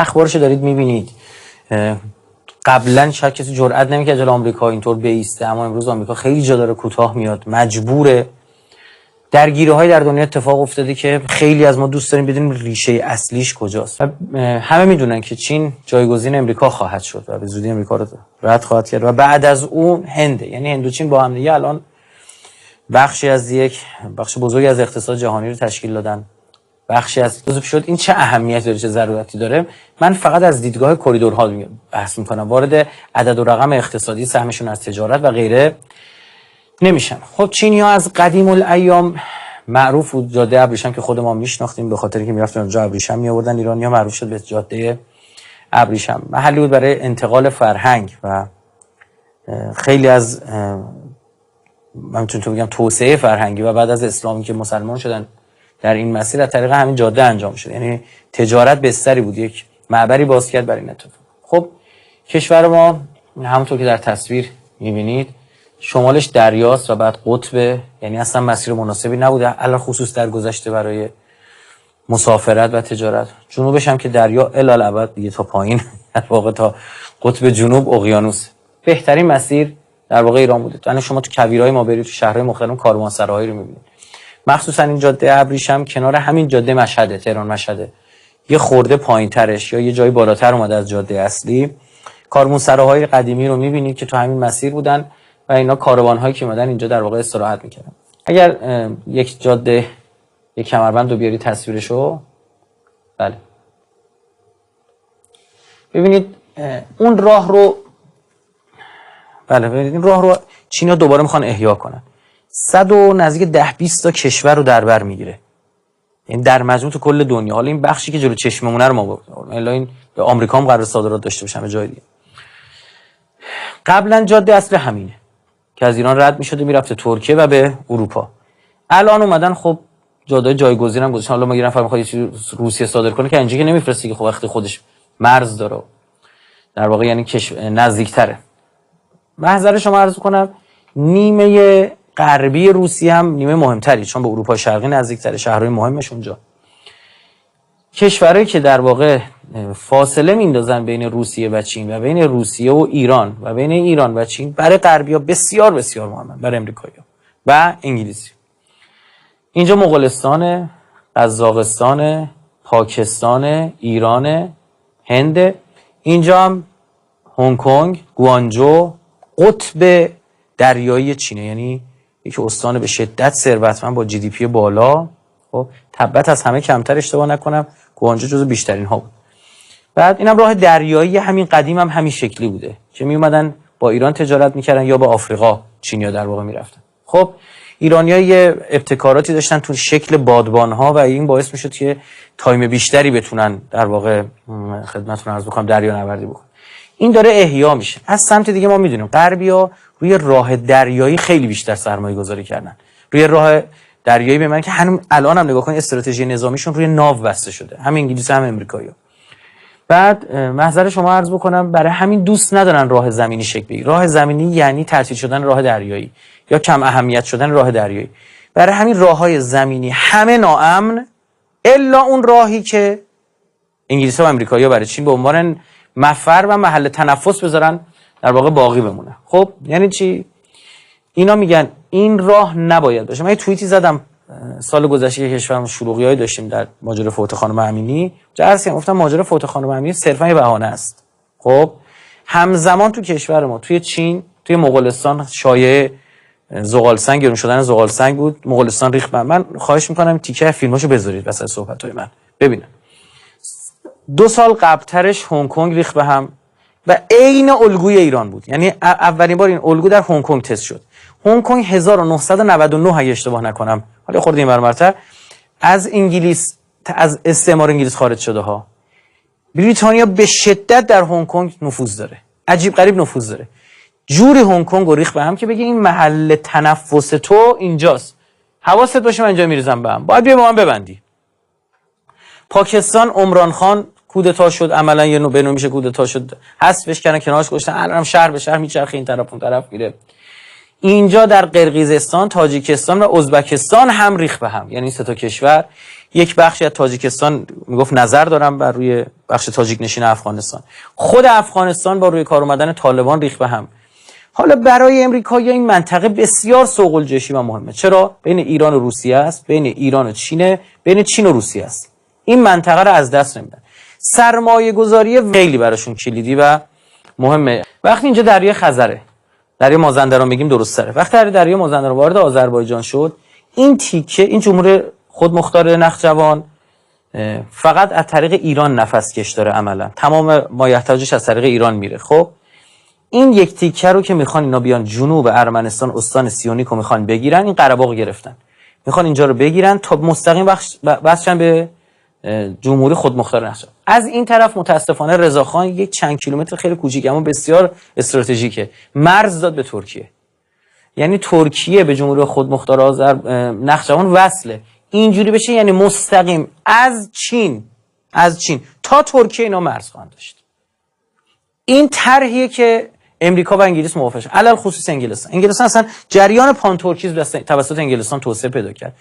اخبارشو دارید میبینید. قبلا شاید کسی جرئت نمی‌کرد جلوی آمریکا اینطور بیسته، اما امروز آمریکا خیلی جا داره کوتاه میاد، مجبوره. درگیری‌های در دنیا اتفاق افتاده که خیلی از ما دوست داریم بدونیم ریشه اصلیش کجاست. همه میدونن که چین جایگزین امریکا خواهد شد و به زودی امریکا رو رد خواهد کرد و بعد از اون هند، یعنی هند و چین با هم دیگه الان بخش بزرگی از اقتصاد جهانی رو تشکیل دادن. بخشی از شد. این چه اهمیت داره، چه ضرورتی داره؟ من فقط از دیدگاه کریدورها بحث میکنم، وارد عدد و رقم اقتصادی سهمشون از تجارت و غیره نمیشم. خب چینی‌ها از قدیم الایام معروف بود جاده ابریشم که خود ما میشناختیم، به خاطر اینکه میرفتن اونجا ابریشم میآوردن. ایرانی‌ها معروف شد به جاده ابریشم، محلی بود برای انتقال فرهنگ و خیلی از من میتونم بگم توسعه فرهنگی و بعد از اسلامی که مسلمان شدن در این مسیر از طریق همین جاده انجام شد. یعنی تجارت بستری بود، یک معبری باز کرد برای این اتفاق. خب کشور ما همونطور که در تصویر میبینید شمالش دریاست و بعد قطبه، یعنی اصلا مسیر مناسبی نبوده الان خصوص در گذشته برای مسافرت و تجارت. جنوبش هم که دریا الالابد دیگه تا پایین در واقع تا قطب جنوب اقیانوس. بهترین مسیر در واقع ایران بوده. الان شما تو کویرهای ما برید تو شهرهای مختلف کاروانسراهایی رو میبینید. مخصوصا این جاده ابریشم کنار همین جاده مشهد، تهران مشهد، یه خورده پایینترش یا یه جای بالاتر اومده از جاده اصلی، کاروانسراهای قدیمی رو میبینید که تو همین مسیر بودن و اینا کاروان‌هایی که اومدن اینجا در واقع استراحت میکردن. اگر یک جاده یک کمربند رو بیاری تصویرشو، بله ببینید اون راه رو، بله ببینید این راه رو چینی‌ها دوباره میخوان احیا کنن. 100 و نزدیک 10-20 تا کشور رو در بر میگیره، یعنی در مجموع تو کل دنیا. حالا این بخشی که جلو چشممونه رو ما الا این به آمریکا هم قرار صادرات داشته باشن به جای دیگه. قبلا جاده اصل همینه که از ایران رد میشده میرفته ترکیه و به اروپا. الان اومدن خب جاده جایگزین هم گذاشتن. حالا ما یه نفر میخواد یه چیزی روسیه صادر کنه که اینجا که نمیفرسته که خب وقتی خودش مرز داره در واقع، یعنی نزدیکتره. محضر شما عرض کنم نیمه غربی روسیه هم نیمه مهمتری، چون به اروپا شرقی نزدیکتره، شهرهای مهمش اونجا. کشورهایی که در واقع فاصله میندازن بین روسیه و چین و بین روسیه و ایران و بین ایران و چین برای غربی‌ها بسیار بسیار مهمه، برای امریکایی‌ها و انگلیسی. اینجا مغولستان، قزاقستان، پاکستان، ایران، هند، اینجا هم هنگ کنگ، گوانجو، قطب دریایی چینه، یعنی یک استان به شدت ثروتمند با جی دی پی بالا. خب تبت از همه کمتر اشتباه نکنم گوانجو جزو بیشترین ها بود. بعد اینم راه دریایی همین قدیم هم همین شکلی بوده که می اومدن با ایران تجارت میکردن یا با آفریقا چینیا در واقع میرفتن. خب ایرانی‌ها یه ابتکاراتی داشتن تو شکل بادبان‌ها و این باعث میشد که تایم بیشتری بتونن در واقع خدمتتون عرض بکنم دریانوردی بکنن. این داره احیا میشه. از سمت دیگه ما میدونیم غربی‌ها روی راه دریایی خیلی بیشتر سرمایه‌گذاری کردن. روی راه دریایی به معنی که همین الان هم نگاه کنید استراتژی نظامیشون روی ناو بسته شده، هم انگلیس هم امریکایی‌ها. بعد محضر شما عرض بکنم برای همین دوست ندارن راه زمینی شکل بگیره. راه زمینی یعنی تعطیل شدن راه دریایی یا کم اهمیت شدن راه دریایی. برای همین راه‌های زمینی همه ناامن الا اون راهی که انگلیس‌ها و آمریکایی‌ها برای چین به عنوان مفر و محل تنفس بذارن در واقع باقی بمونه. خب یعنی چی؟ اینا میگن این راه نباید باشه. من یه توییتی زدم سال گذشته که کشورمون شلوغی‌هایی داشتیم در ماجرای فوت خانم امینی، گفتم ماجرای فوت خانم امینی صرفا یه بهانه است. خب همزمان تو کشور ما، توی چین، توی مغولستان شایعه زغال سنگ گرون شدن زغال سنگ بود، مغولستان ریخت. من خواهش میکنم تیکه فیلماشو بذارید وسط صحبت‌های من ببینن. 2 سال قبلترش هنگ کنگ ریخت به هم و عین الگوی ایران بود. یعنی اولین بار این الگو در هنگ کنگ تست شد. هنگ کنگ 1999 اگه اشتباه نکنم، حالا خورده این برمرتر، از انگلیس، از استعمار انگلیس خارج شده ها. بریتانیا به شدت در هنگ کنگ نفوذ داره، عجیب غریب نفوذ داره. جوری هنگ کنگ رو ریخت به هم که بگه این محل تنفس تو اینجاست، حواست باشه من اینجا میریزم به هم، باید بیا با من ببندی. پاکستان عمران خان کودتا شد، عملا یه نوع بنومیشه کودتا شد، حذفش کردن، کنارش گذاشتن، الان شهر به شهر میچرخه، این طرف اون طرف میره. اینجا در قرقیزستان، تاجیکستان و ازبکستان هم ریخت به هم، یعنی 3 تا کشور یک بخشی از تاجیکستان میگفت نظر دارم بر روی بخش تاجیک نشین افغانستان. خود افغانستان با روی کار اومدن طالبان ریخت به هم. حالا برای امریکایی این منطقه بسیار سوق الجشی و مهمه. چرا؟ بین ایران و روسیه است، بین ایران و چینه، بین چین و روسیه است. این منطقه رو از دست نمیدن. سرمایه گذاری خیلی براشون کلیدی و مهمه. وقتی اینجا دریای خزره، دریای مازندران بگیم درست تره، وقتی دریای مازندران وارد آذربایجان شد، این تیکه، این جمهوری خودمختار نخجوان فقط از طریق ایران نفس کش داره. عملا تمام مایحتاجش از طریق ایران میره. خب این یک تیکه رو که میخوان اینا بیان جنوب ارمنستان، استان سیونیک رو میخوان بگیرن، این قره باغ گرفتن، میخوان اینجا رو بگیرن تا مستقیم بخشن به جمهوری خودمختار نخجوان. از این طرف متاسفانه رضاخان یک چند کیلومتر خیلی کوچیک اما بسیار استراتژیکه مرز داد به ترکیه. یعنی ترکیه به جمهوری خودمختار نخجوان وصله. اینجوری بشه یعنی مستقیم از چین تا ترکیه اینا مرز خواهند داشت. این طرحیه که امریکا و انگلیس موافقه شدن، علل خصوص انگلستان اصلا جریان پان ترکیز توسط انگلستان توسعه پیدا کرد.